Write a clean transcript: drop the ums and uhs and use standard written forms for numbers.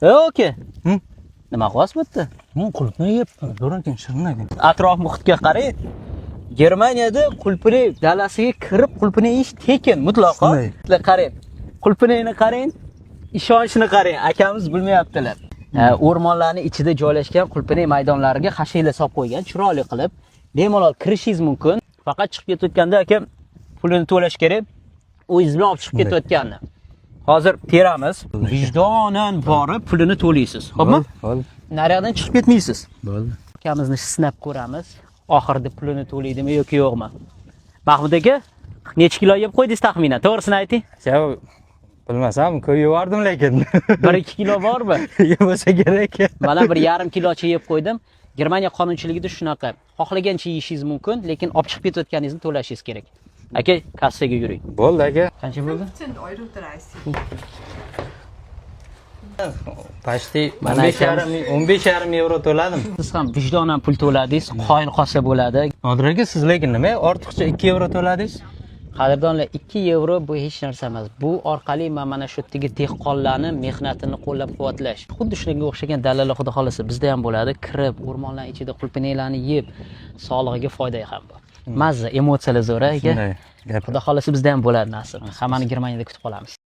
Oke. Nima qilyapsiz bu yerda? Qulupni yeb, ko'rarkan shirin ekan. Atrof muhitga qarang. Germaniyada qulpini dalasiga kirib, qulpini yeyish tekin, mutlaqo. Qarang. Qulpinini qarang, ishonchni qarang. Akamiz bilmayaptilar. O'rmonlarning ichida joylashgan qulpini maydonlariga hashiylar solib qo'ygan, chiroyli qilib. Bemalol kirishingiz mumkin. Faqat chiqib ketayotganda aka pulini to'lash kerak. O'zingiz bilan olib chiqib ketayotganini. Hozir teramiz. Vijdonan borib pulini to'laysiz. Xo'pmi? Bo'ldi. Naryoqdan chiqib ketmaysiz. Bo'ldi. Akamizni sinab ko'ramiz. Oxirida pulini to'laydimi yoki yo'qmi? Mahmud aka, necha kilo yeb qo'ydingiz taxminan? To'g'risini ayting. Bilmasam, ko'p yevardim lekin. 1-2 kilo bormi? Yemasa kerak. Mana 1,5 kilocha yeb qo'ydim. Germaniya qonunchiligida shunaqa. Xohlagancha yeyishingiz mumkin, lekin olib chiqib ketayotganingizni to'lashingiz kerak. Aka, kassaga yuring. Bo'ldi aka. Qancha bo'ldi? 15,30 €. Pashti 15,5 euro to'ladim. Siz ham vijdonan pul to'ladingiz, qoyil qolsa bo'ladi. Nodir aka, siz lekin nima ortiqcha 2 euro to'ladingiz? Qadrdonlar, 2 euro bu hech narsa emas. Bu orqali mana shu yerdagi dehqonlarni mehnatini qo'llab-quvvatlash. Xuddi shunga o'xshagan dalalar xudo xolasa bizda ham bo'ladi. Kirib, o'rmonlar ichida qulpinaylarni yeb, sog'lig'iga foyda ham bor. Mazza, emotsiyalar zo'r aka. Xudo xolasa bizda ham bo'ladi nasib. Hammani Germaniyada kutib qolamiz.